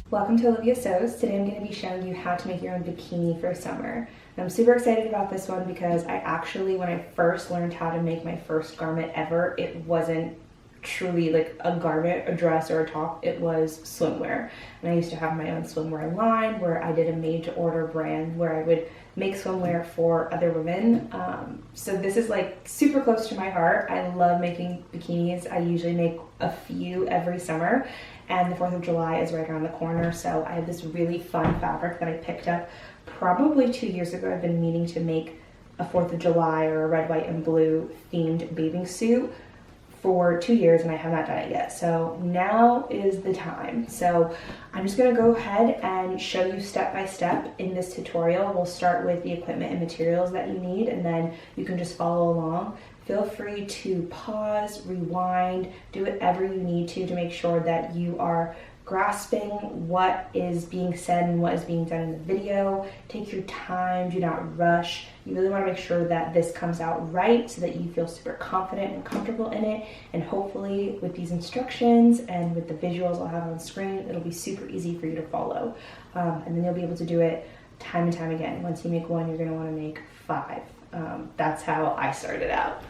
Welcome to Olivia Sews. Today I'm going to be showing you how to make your own bikini for summer. And I'm super excited about this one because I actually, when I first learned how to make my first garment ever, it wasn't truly like a garment, a dress, or a top. It was swimwear. And I used to have my own swimwear line where I did a made-to-order brand where I would make swimwear for other women. So this is like super close to my heart. I love making bikinis. I usually make a few every summer, and the 4th of July is right around the corner. So I have this really fun fabric that I picked up probably 2 years ago. I've been meaning to make a 4th of July or a red, white, and blue themed bathing suit for 2 years, and I have not done it yet. So now is the time. So I'm just gonna go ahead and show you step by step in this tutorial. We'll start with the equipment and materials that you need, and then you can just follow along. Feel free to pause, rewind, do whatever you need to make sure that you are grasping what is being said and what is being done in the video. Take your time, do not rush. You really want to make sure that this comes out right so that you feel super confident and comfortable in it. And hopefully with these instructions and with the visuals I'll have on screen, it'll be super easy for you to follow. And then you'll be able to do it time and time again. Once you make one, you're going to want to make 5. That's how I started out.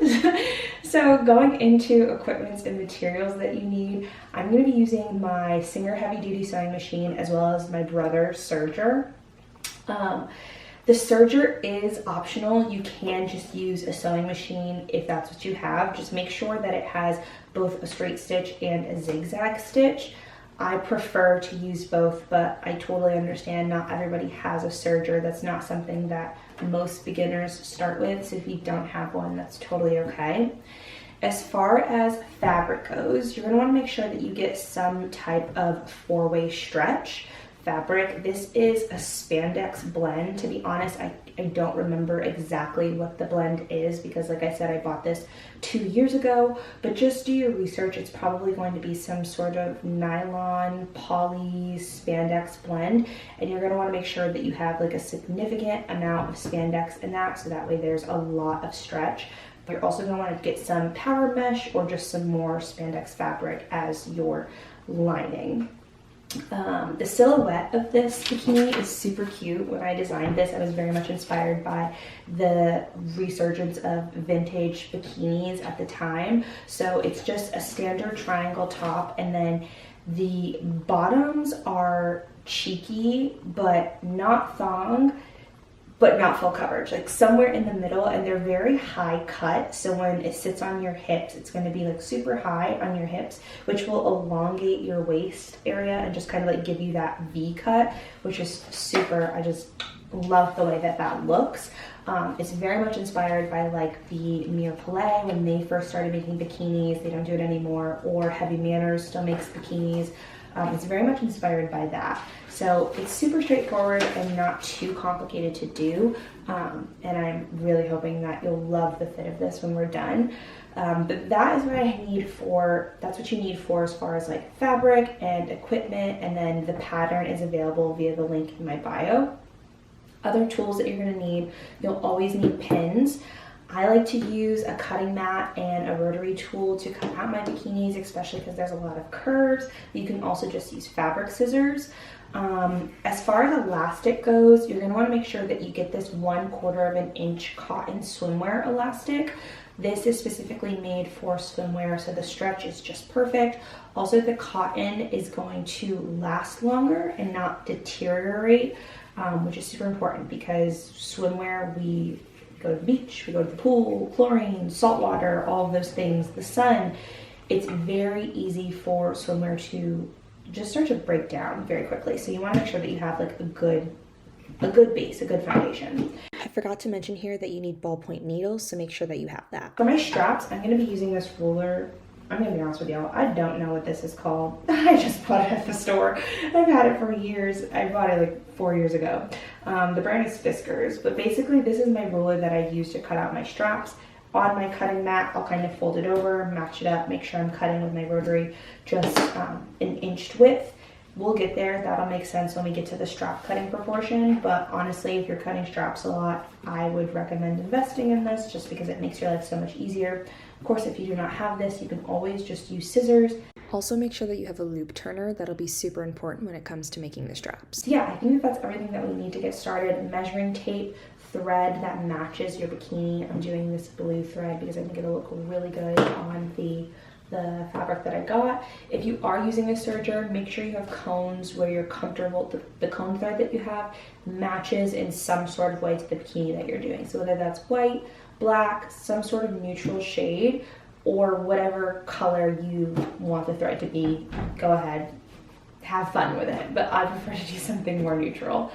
So going into equipment and materials that you need, I'm going to be using my Singer heavy duty sewing machine as well as my brother's serger. The serger is optional. You can just use a sewing machine if that's what you have. Just make sure that it has both a straight stitch and a zigzag stitch. I prefer to use both, but I totally understand not everybody has a serger. That's not something that most beginners start with, so if you don't have one, that's totally okay. As far as fabric goes, you're going to want to make sure that you get some type of 4-way stretch fabric. This is a spandex blend. To be honest, I don't remember exactly what the blend is because, like I said, I bought this 2 years ago, but just do your research. It's probably going to be some sort of nylon poly spandex blend, and you're going to want to make sure that you have like a significant amount of spandex in that, so that way there's a lot of stretch. You're also going to want to get some power mesh or just some more spandex fabric as your lining. The silhouette of this bikini is super cute. When I designed this, I was very much inspired by the resurgence of vintage bikinis at the time. So it's just a standard triangle top, and then the bottoms are cheeky, but not thong, but not full coverage, like somewhere in the middle, and they're very high cut. So when it sits on your hips, it's going to be like super high on your hips, which will elongate your waist area and just kind of like give you that V cut, which is super. I just love the way that that looks. It's very much inspired by like the Mir Palais when they first started making bikinis. They don't do it anymore. Or Heavy Manners still makes bikinis. It's very much inspired by that. So it's super straightforward and not too complicated to do. And I'm really hoping that you'll love the fit of this when we're done. But that is what I need for, that's what you need for as far as like fabric and equipment. And then the pattern is available via the link in my bio. Other tools that you're gonna need, you'll always need pins. I like to use a cutting mat and a rotary tool to cut out my bikinis, especially because there's a lot of curves. You can also just use fabric scissors. As far as elastic goes, you're going to want to make sure that you get this 1/4 inch cotton swimwear elastic. This is specifically made for swimwear, so the stretch is just perfect. Also, the cotton is going to last longer and not deteriorate, which is super important because swimwear, we go to the beach, we go to the pool, chlorine, salt water, all of those things, the sun. It's very easy for swimwear to just start to break down very quickly. So you want to make sure that you have like a good base, a good foundation. I forgot to mention here that you need ballpoint needles, so make sure that you have that. For my straps, I'm going to be using this ruler. I'm going to be honest with y'all, I don't know what this is called. I just bought it at the store. I've had it for years. I bought it like 4 years ago. The brand is Fiskars, but basically this is my ruler that I use to cut out my straps. On my cutting mat, I'll kind of fold it over, match it up, make sure I'm cutting with my rotary just an inch width. We'll get there. That'll make sense when we get to the strap cutting proportion. But honestly, if you're cutting straps a lot, I would recommend investing in this just because it makes your life so much easier. Of course, if you do not have this, you can always just use scissors. Also make sure that you have a loop turner. That'll be super important when it comes to making the straps. So yeah, I think that's everything that we need to get started. Measuring tape, thread that matches your bikini. I'm doing this blue thread because I think it'll look really good on the fabric that I got. If you are using a serger, make sure you have cones where you're comfortable. The cone thread that you have matches in some sort of way to the bikini that you're doing. So whether that's white, black, some sort of neutral shade, or whatever color you want the thread to be, go ahead, have fun with it. But I prefer to do something more neutral.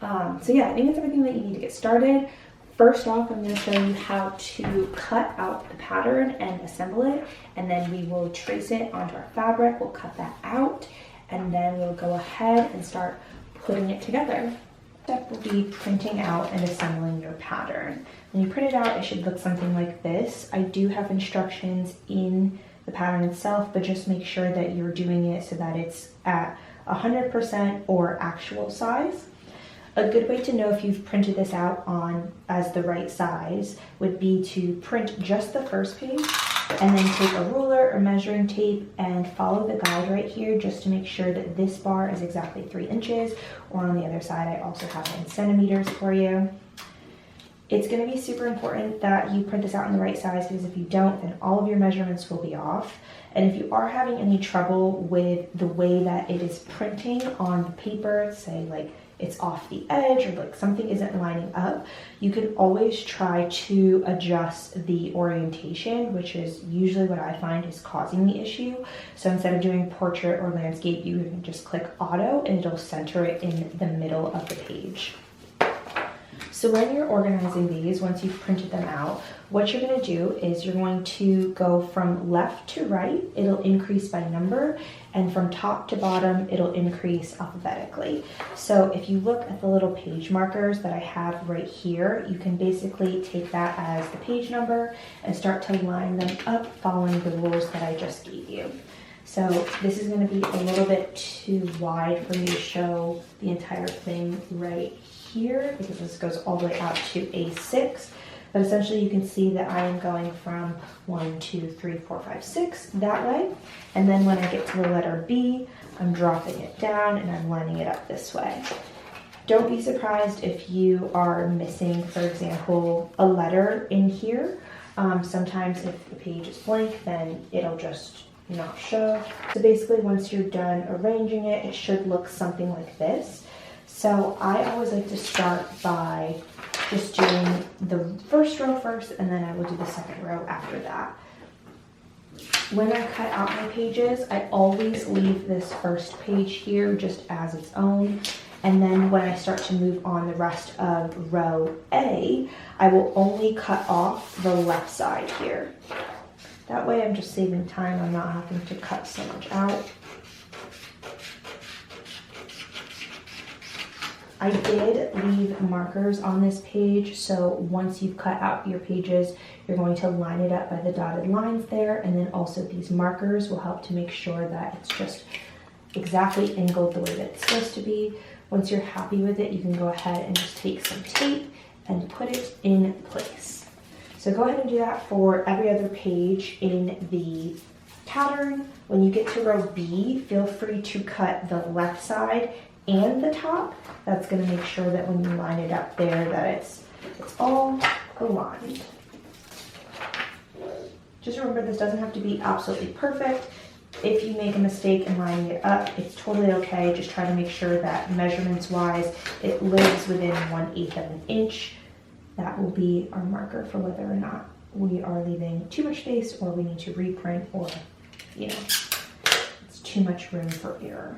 So yeah, I think that's everything that you need to get started. First off, I'm going to show you how to cut out the pattern and assemble it, and then we will trace it onto our fabric. We'll cut that out, and then we'll go ahead and start putting it together. Step will be printing out and assembling your pattern. When you print it out, it should look something like this. I do have instructions in the pattern itself, but just make sure that you're doing it so that it's at 100% or actual size. A good way to know if you've printed this out on as the right size would be to print just the first page and then take a ruler or measuring tape and follow the guide right here just to make sure that this bar is exactly 3 inches, or on the other side I also have it in centimeters for you. It's going to be super important that you print this out in the right size, because if you don't, then all of your measurements will be off. And if you are having any trouble with the way that it is printing on the paper, say like it's off the edge or like something isn't lining up, you can always try to adjust the orientation, which is usually what I find is causing the issue. So instead of doing portrait or landscape, you can just click auto and it'll center it in the middle of the page. So when you're organizing these, once you've printed them out, what you're going to do is you're going to go from left to right. It'll increase by number, and from top to bottom, it'll increase alphabetically. So if you look at the little page markers that I have right here, you can basically take that as the page number and start to line them up following the rules that I just gave you. So this is going to be a little bit too wide for me to show the entire thing right here, because this goes all the way out to A6. But essentially you can see that I am going from 1, 2, 3, 4, 5, 6 that way. And then when I get to the letter B, I'm dropping it down and I'm lining it up this way. Don't be surprised if you are missing, for example, a letter in here. Sometimes if the page is blank, then it'll just not show. So basically once you're done arranging it, it should look something like this. So I always like to start by just doing the first row first, and then I will do the second row after that. When I cut out my pages, I always leave this first page here just as its own. And then when I start to move on the rest of row A, I will only cut off the left side here. That way I'm just saving time. I'm not having to cut so much out. I did leave markers on this page, so once you've cut out your pages, you're going to line it up by the dotted lines there, and then also these markers will help to make sure that it's just exactly angled the way that it's supposed to be. Once you're happy with it, you can go ahead and just take some tape and put it in place. So go ahead and do that for every other page in the pattern. When you get to row B, feel free to cut the left side and the top. That's going to make sure that when you line it up there that it's all aligned. Just remember, this doesn't have to be absolutely perfect. If you make a mistake in lining it up, it's totally okay. Just try to make sure that measurements wise it lives within 1/8 of an inch. That will be our marker for whether or not we are leaving too much space or we need to reprint, or it's too much room for error.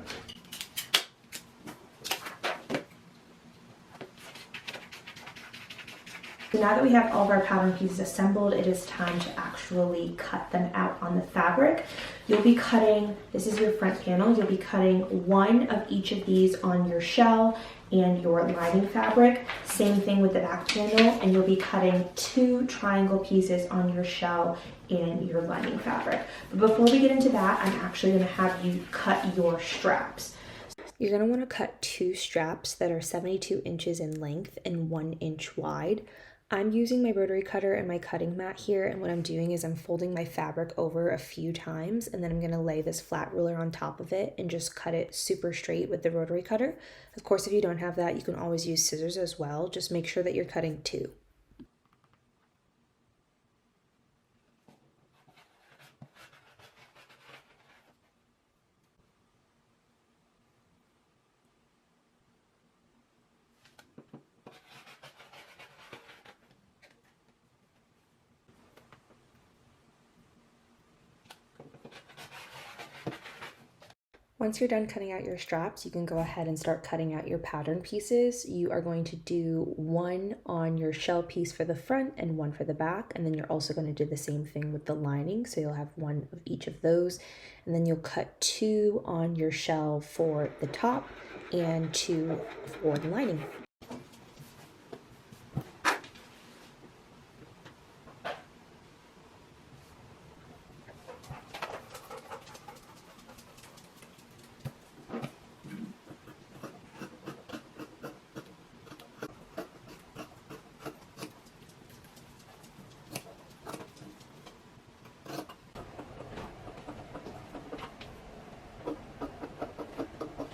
So now that we have all of our pattern pieces assembled, it is time to actually cut them out on the fabric. You'll be cutting, this is your front panel, you'll be cutting one of each of these on your shell and your lining fabric. Same thing with the back panel, and you'll be cutting 2 triangle pieces on your shell and your lining fabric. But before we get into that, I'm actually going to have you cut your straps. You're going to want to cut 2 straps that are 72 inches in length and 1 inch wide. I'm using my rotary cutter and my cutting mat here, and what I'm doing is I'm folding my fabric over a few times, and then I'm going to lay this flat ruler on top of it and just cut it super straight with the rotary cutter. Of course, if you don't have that, you can always use scissors as well. Just make sure that you're cutting two. Once you're done cutting out your straps, you can go ahead and start cutting out your pattern pieces. You are going to do one on your shell piece for the front and one for the back, and then you're also going to do the same thing with the lining, so you'll have one of each of those, and then you'll cut two on your shell for the top and two for the lining.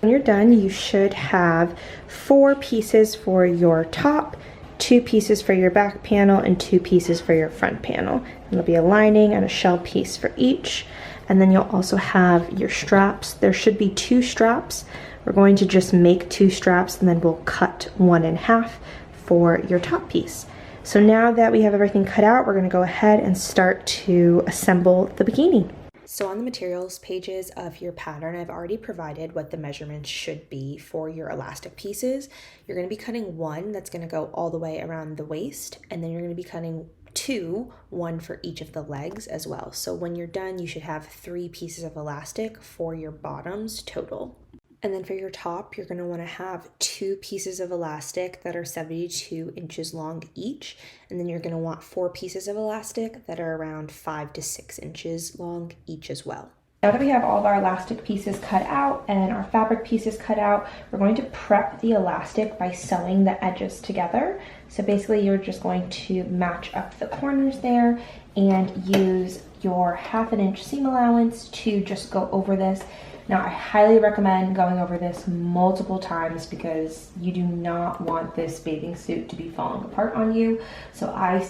When you're done, you should have 4 pieces for your top, 2 pieces for your back panel, and 2 pieces for your front panel. And there'll be a lining and a shell piece for each. And then you'll also have your straps. There should be 2 straps. We're going to just make 2 straps, and then we'll cut one in half for your top piece. So now that we have everything cut out, we're going to go ahead and start to assemble the bikini. So on the materials pages of your pattern, I've already provided what the measurements should be for your elastic pieces. You're going to be cutting one that's going to go all the way around the waist, and then you're going to be cutting 2, one for each of the legs as well. So when you're done, you should have 3 pieces of elastic for your bottoms total. And then for your top, you're going to want to have 2 pieces of elastic that are 72 inches long each. And then you're going to want 4 pieces of elastic that are around 5 to 6 inches long each as well. Now that we have all of our elastic pieces cut out and our fabric pieces cut out, we're going to prep the elastic by sewing the edges together. So basically you're just going to match up the corners there and use your 1/2 inch seam allowance to just go over this. Now, I highly recommend going over this multiple times because you do not want this bathing suit to be falling apart on you. So I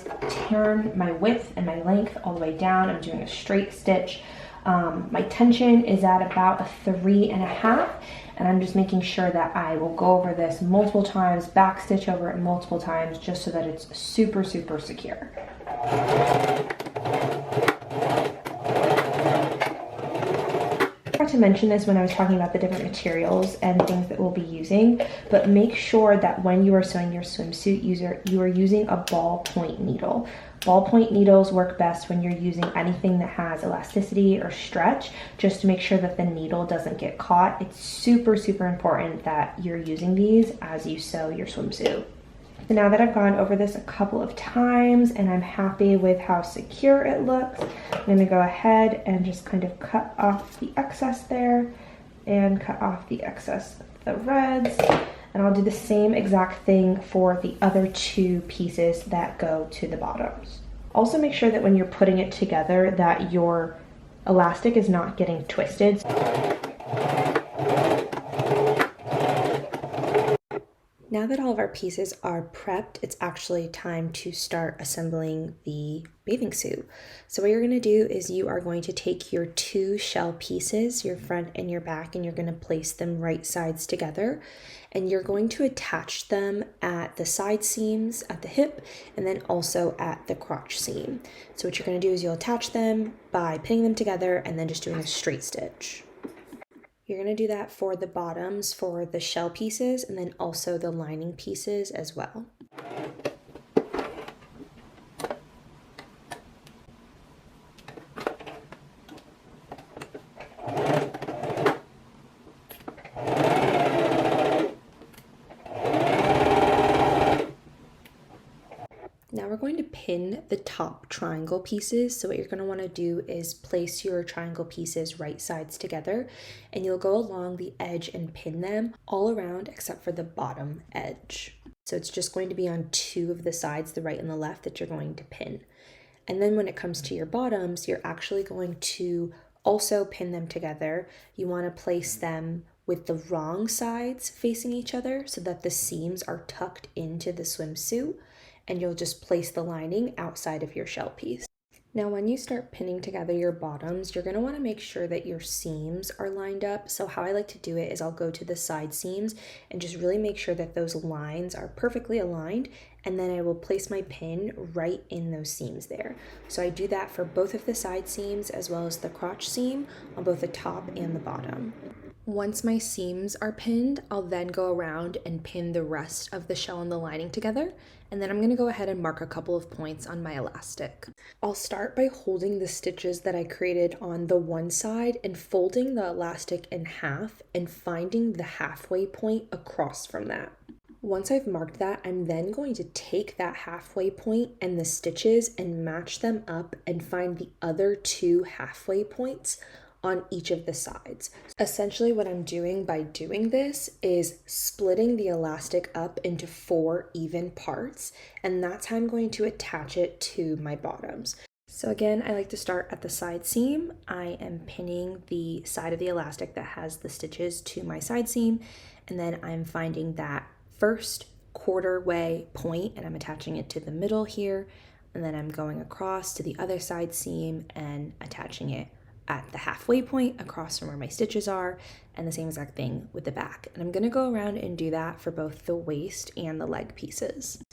turn my width and my length all the way down. I'm doing a straight stitch. My tension is at about a 3.5, and I'm just making sure that I will go over this multiple times, back stitch over it multiple times, just so that it's super, super secure. To mention this when I was talking about the different materials and things that we'll be using, but make sure that when you are sewing your swimsuit, you are using a ballpoint needle. Ballpoint needles work best when you're using anything that has elasticity or stretch, just to make sure that the needle doesn't get caught. It's super, super important that you're using these as you sew your swimsuit. So now that I've gone over this a couple of times and I'm happy with how secure it looks, I'm going to go ahead and just kind of cut off the excess there and cut off the excess of the threads. And I'll do the same exact thing for the other 2 pieces that go to the bottoms. Also make sure that when you're putting it together that your elastic is not getting twisted. Now that all of our pieces are prepped, it's actually time to start assembling the bathing suit. So what you're going to do is you are going to take your 2 shell pieces, your front and your back, and you're going to place them right sides together. And you're going to attach them at the side seams, at the hip, and then also at the crotch seam. So what you're going to do is you'll attach them by pinning them together and then just doing a straight stitch. You're going to do that for the bottoms for the shell pieces and then also the lining pieces as well. Now we're going to pin the top triangle pieces. So what you're going to want to do is place your triangle pieces right sides together, and you'll go along the edge and pin them all around except for the bottom edge. So it's just going to be on two of the sides, the right and the left, that you're going to pin. And then when it comes to your bottoms, you're actually going to also pin them together. You want to place them with the wrong sides facing each other so that the seams are tucked into the swimsuit, and you'll just place the lining outside of your shell piece. Now, when you start pinning together your bottoms, you're going to want to make sure that your seams are lined up. So how I like to do it is I'll go to the side seams and just really make sure that those lines are perfectly aligned, and then I will place my pin right in those seams there. So I do that for both of the side seams as well as the crotch seam on both the top and the bottom. Once my seams are pinned, I'll then go around and pin the rest of the shell and the lining together, and then I'm going to go ahead and mark a couple of points on my elastic. I'll start by holding the stitches that I created on the one side and folding the elastic in half and finding the halfway point across from that. Once I've marked that, I'm then going to take that halfway point and the stitches and match them up and find the other two halfway points on each of the sides. Essentially what I'm doing by doing this is splitting the elastic up into 4 even parts, and that's how I'm going to attach it to my bottoms. So again, I like to start at the side seam. I am pinning the side of the elastic that has the stitches to my side seam, and then I'm finding that first quarter way point and I'm attaching it to the middle here, and then I'm going across to the other side seam and attaching it at the halfway point across from where my stitches are, and the same exact thing with the back. And I'm going to go around and do that for both the waist and the leg pieces.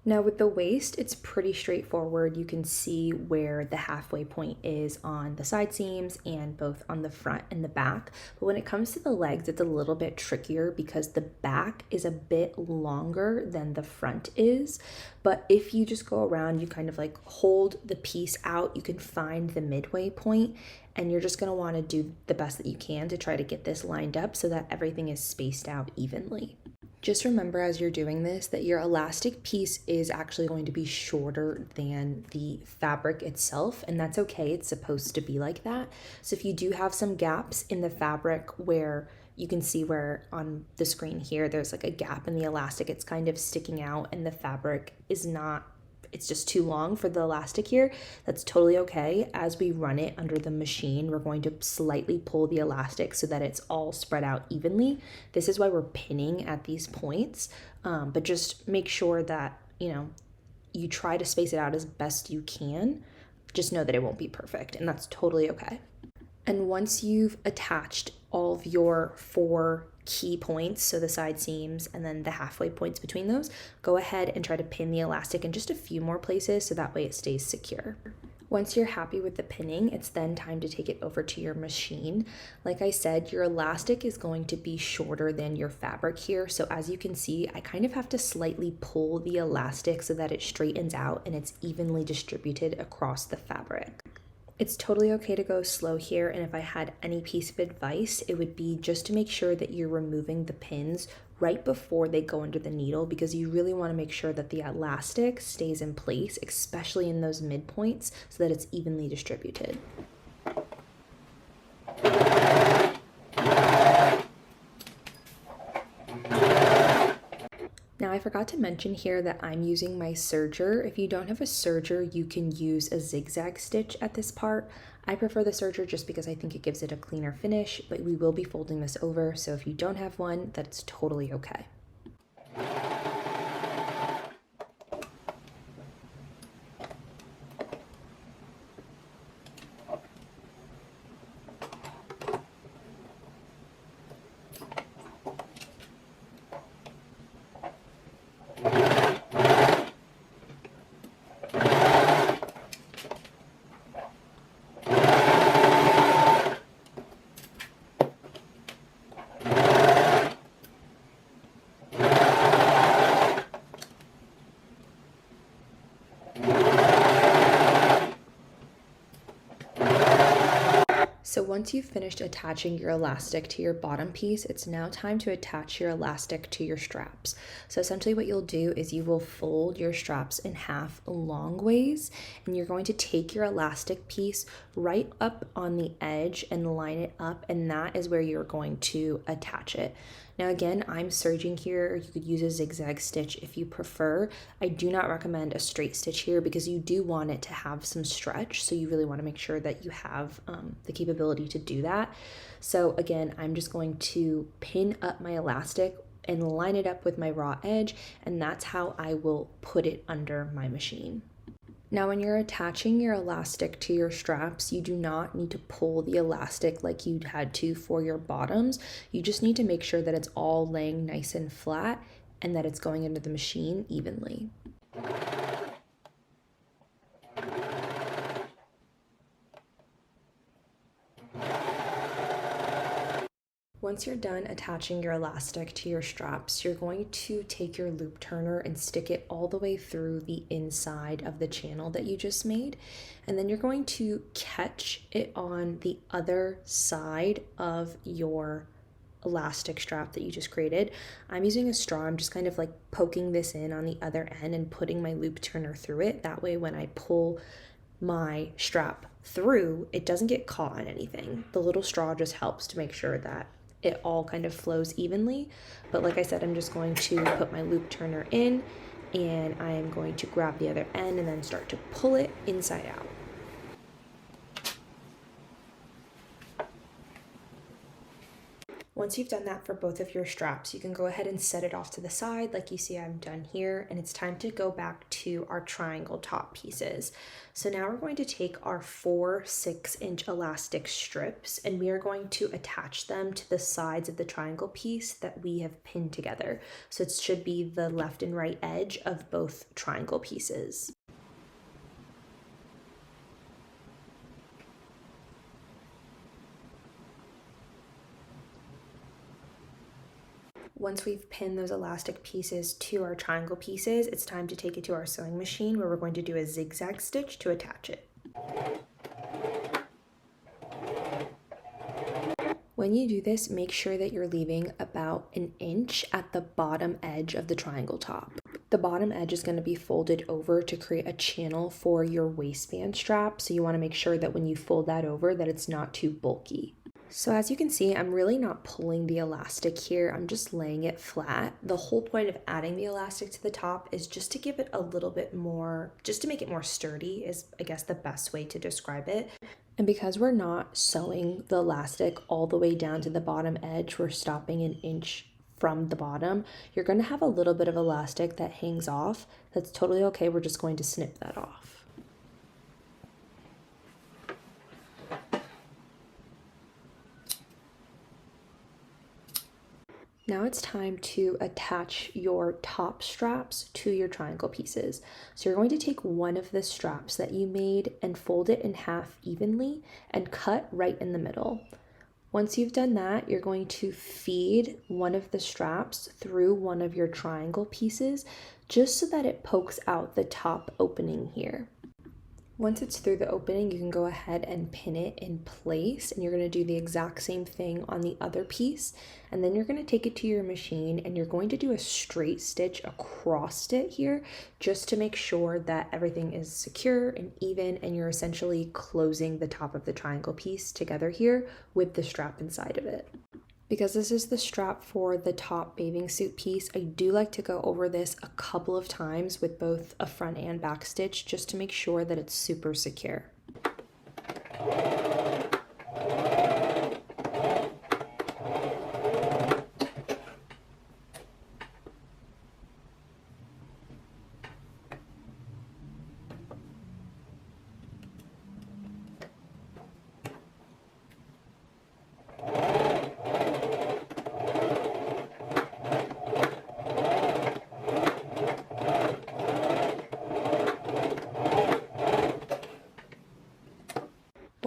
Now with the waist, it's pretty straightforward. You can see where the halfway point is on the side seams and both on the front and the back. But when it comes to the legs, it's a little bit trickier because the back is a bit longer than the front is. But if you just go around, you kind of like hold the piece out, you can find the midway point, and you're just going to want to do the best that you can to try to get this lined up so that everything is spaced out evenly. Just remember as you're doing this that your elastic piece is actually going to be shorter than the fabric itself, and that's okay. It's supposed to be like that. So if you do have some gaps in the fabric where you can see where on the screen here there's like a gap in the elastic, it's kind of sticking out and the fabric is not, it's just too long for the elastic here, that's totally okay. As we run it under the machine, we're going to slightly pull the elastic so that it's all spread out evenly. This is why we're pinning at these points, but just make sure that, you try to space it out as best you can. Just know that it won't be perfect, and that's totally okay. And once you've attached all of your 4 key points, so the side seams and then the halfway points between those, go ahead and try to pin the elastic in just a few more places so that way it stays secure. Once you're happy with the pinning, it's then time to take it over to your machine. Like I said, your elastic is going to be shorter than your fabric here. So as you can see, I kind of have to slightly pull the elastic so that it straightens out and it's evenly distributed across the fabric. It's totally okay to go slow here, and if I had any piece of advice, it would be just to make sure that you're removing the pins right before they go under the needle, because you really want to make sure that the elastic stays in place, especially in those midpoints, so that it's evenly distributed. Now I forgot to mention here that I'm using my serger. If you don't have a serger, you can use a zigzag stitch at this part. I prefer the serger just because I think it gives it a cleaner finish, but we will be folding this over, so if you don't have one, that's totally okay. once you've finished attaching your elastic to your bottom piece, it's now time to attach your elastic to your straps. So essentially what you'll do is you will fold your straps in half long ways, and you're going to take your elastic piece right up on the edge and line it up, and that is where you're going to attach it. Now again, I'm serging here. You could use a zigzag stitch if you prefer. I do not recommend a straight stitch here because you do want it to have some stretch. So you really want to make sure that you have the capability to do that. So again, I'm just going to pin up my elastic and line it up with my raw edge, and that's how I will put it under my machine. Now, when you're attaching your elastic to your straps, you do not need to pull the elastic like you'd had to for your bottoms. You just need to make sure that it's all laying nice and flat and that it's going into the machine evenly. Once you're done attaching your elastic to your straps, you're going to take your loop turner and stick it all the way through the inside of the channel that you just made. And then you're going to catch it on the other side of your elastic strap that you just created. I'm using a straw. I'm just kind of like poking this in on the other end and putting my loop turner through it. That way when I pull my strap through, it doesn't get caught on anything. The little straw just helps to make sure that it all kind of flows evenly. But like I said, I'm just going to put my loop turner in, and I am going to grab the other end and then start to pull it inside out. Once you've done that for both of your straps, you can go ahead and set it off to the side like you see I'm done here, and it's time to go back to our triangle top pieces. So now we're going to take our 4 6-inch elastic strips, and we are going to attach them to the sides of the triangle piece that we have pinned together. So it should be the left and right edge of both triangle pieces. Once we've pinned those elastic pieces to our triangle pieces, it's time to take it to our sewing machine where we're going to do a zigzag stitch to attach it. When you do this, make sure that you're leaving about an inch at the bottom edge of the triangle top. The bottom edge is going to be folded over to create a channel for your waistband strap, so you want to make sure that when you fold that over that it's not too bulky. So as you can see, I'm really not pulling the elastic here, I'm just laying it flat. The whole point of adding the elastic to the top is just to give it a little bit more, just to make it more sturdy is I guess the best way to describe it. And because we're not sewing the elastic all the way down to the bottom edge, we're stopping an inch from the bottom, you're going to have a little bit of elastic that hangs off. That's totally okay, we're just going to snip that off. Now it's time to attach your top straps to your triangle pieces. So you're going to take one of the straps that you made and fold it in half evenly and cut right in the middle. Once you've done that, you're going to feed one of the straps through one of your triangle pieces just so that it pokes out the top opening here. Once it's through the opening, you can go ahead and pin it in place, and you're going to do the exact same thing on the other piece. And then you're going to take it to your machine and you're going to do a straight stitch across it here just to make sure that everything is secure and even, and you're essentially closing the top of the triangle piece together here with the strap inside of it. Because this is the strap for the top bathing suit piece, I do like to go over this a couple of times with both a front and back stitch just to make sure that it's super secure.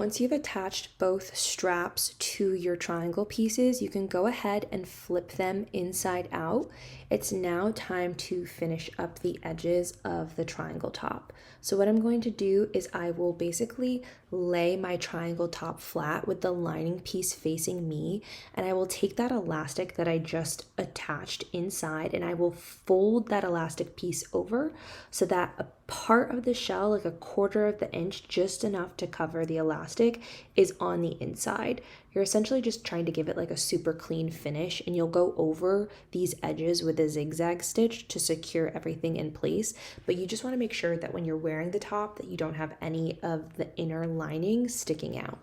Once you've attached both straps to your triangle pieces, you can go ahead and flip them inside out. It's now time to finish up the edges of the triangle top. So what I'm going to do is I will basically lay my triangle top flat with the lining piece facing me, and I will take that elastic that I just attached inside and I will fold that elastic piece over so that a part of the shell, like a quarter of the inch, just enough to cover the elastic, is on the inside. You're essentially just trying to give it like a super clean finish, and you'll go over these edges with a zigzag stitch to secure everything in place. But you just want to make sure that when you're wearing the top that you don't have any of the inner lining sticking out.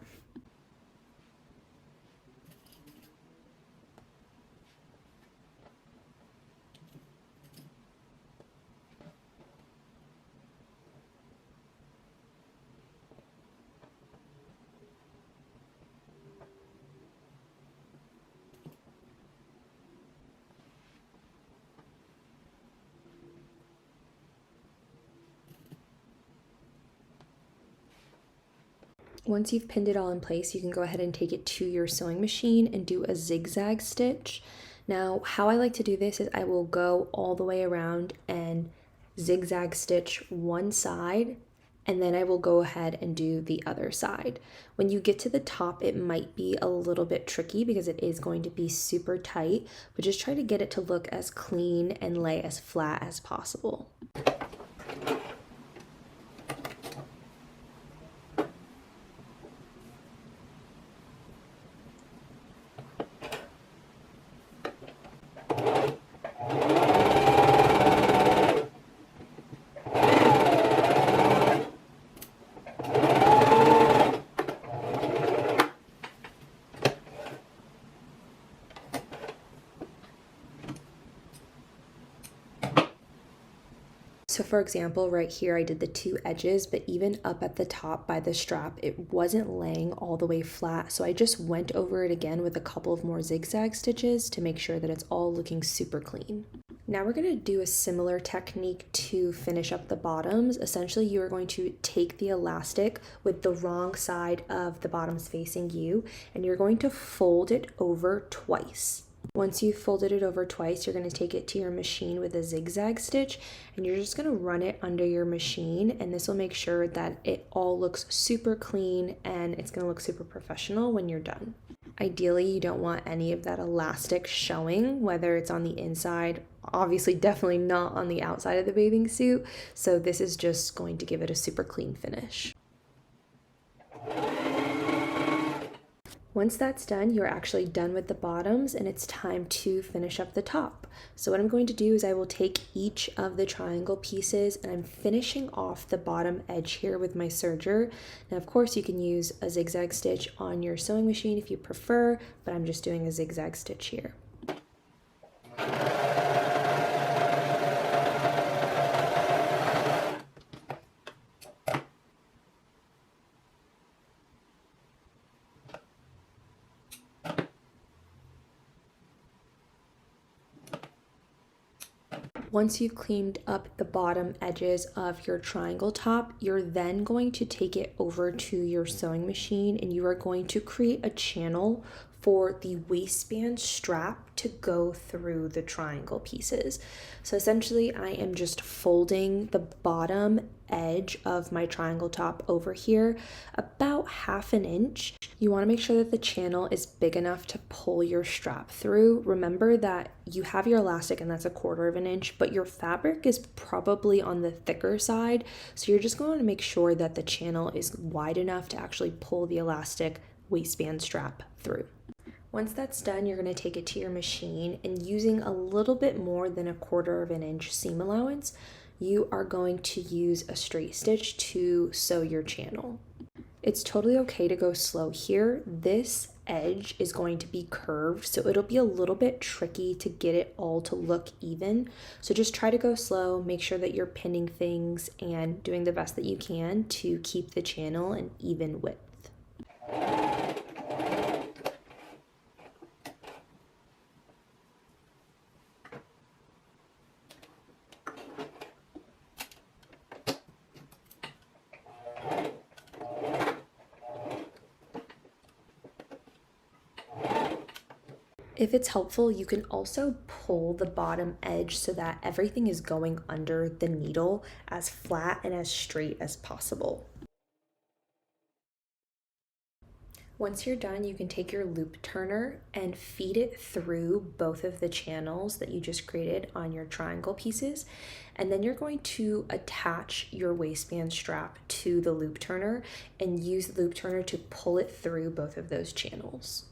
Once you've pinned it all in place, you can go ahead and take it to your sewing machine and do a zigzag stitch. Now, how I like to do this is I will go all the way around and zigzag stitch one side, and then I will go ahead and do the other side. When you get to the top, it might be a little bit tricky because it is going to be super tight, but just try to get it to look as clean and lay as flat as possible. So for example, right here, I did the two edges, but even up at the top by the strap, it wasn't laying all the way flat. So I just went over it again with a couple of more zigzag stitches to make sure that it's all looking super clean. Now we're going to do a similar technique to finish up the bottoms. Essentially, you are going to take the elastic with the wrong side of the bottoms facing you, and you're going to fold it over twice. Once you've folded it over twice, you're going to take it to your machine with a zigzag stitch, and you're just going to run it under your machine, and this will make sure that it all looks super clean and it's going to look super professional when you're done. Ideally, you don't want any of that elastic showing, whether it's on the inside, obviously definitely not on the outside of the bathing suit, so this is just going to give it a super clean finish. Once that's done, you're actually done with the bottoms and it's time to finish up the top. So what I'm going to do is I will take each of the triangle pieces and I'm finishing off the bottom edge here with my serger. Now, of course, you can use a zigzag stitch on your sewing machine if you prefer, but I'm just doing a zigzag stitch here. Once you've cleaned up the bottom edges of your triangle top, you're then going to take it over to your sewing machine and you are going to create a channel for the waistband strap to go through the triangle pieces. So essentially, I am just folding the bottom edge of my triangle top over here about 1/2 inch. You want to make sure that the channel is big enough to pull your strap through. Remember that you have your elastic and that's 1/4 inch, but your fabric is probably on the thicker side. So you're just going to make sure that the channel is wide enough to actually pull the elastic waistband strap through. Once that's done, you're going to take it to your machine and using a little bit more than 1/4 inch seam allowance, you are going to use a straight stitch to sew your channel. It's totally okay to go slow here. This edge is going to be curved, so it'll be a little bit tricky to get it all to look even. So just try to go slow, make sure that you're pinning things and doing the best that you can to keep the channel an even width. If it's helpful, you can also pull the bottom edge so that everything is going under the needle as flat and as straight as possible. Once you're done, you can take your loop turner and feed it through both of the channels that you just created on your triangle pieces. And then you're going to attach your waistband strap to the loop turner and use the loop turner to pull it through both of those channels.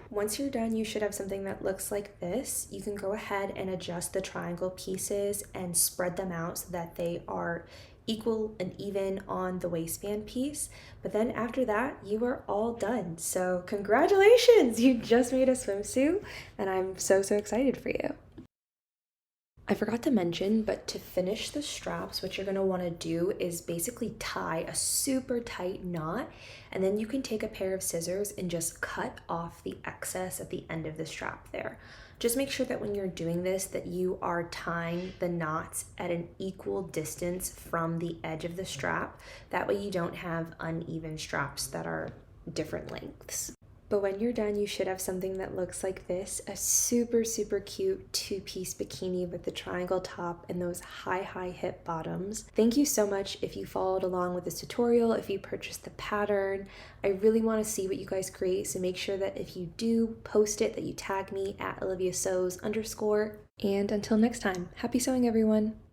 Once you're done, you should have something that looks like this. You can go ahead and adjust the triangle pieces and spread them out so that they are equal and even on the waistband piece. But then after that, you are all done. So congratulations, you just made a swimsuit, and I'm so excited for you. I forgot to mention, but to finish the straps, what you're gonna wanna do is basically tie a super tight knot, and then you can take a pair of scissors and just cut off the excess at the end of the strap there. Just make sure that when you're doing this, that you are tying the knots at an equal distance from the edge of the strap. That way you don't have uneven straps that are different lengths. But when you're done, you should have something that looks like this, a super cute two-piece bikini with the triangle top and those high hip bottoms. Thank you so much if you followed along with this tutorial, if you purchased the pattern. I really want to see what you guys create, so make sure that if you do post it, that you tag me at oliviasews_. And until next time, happy sewing everyone!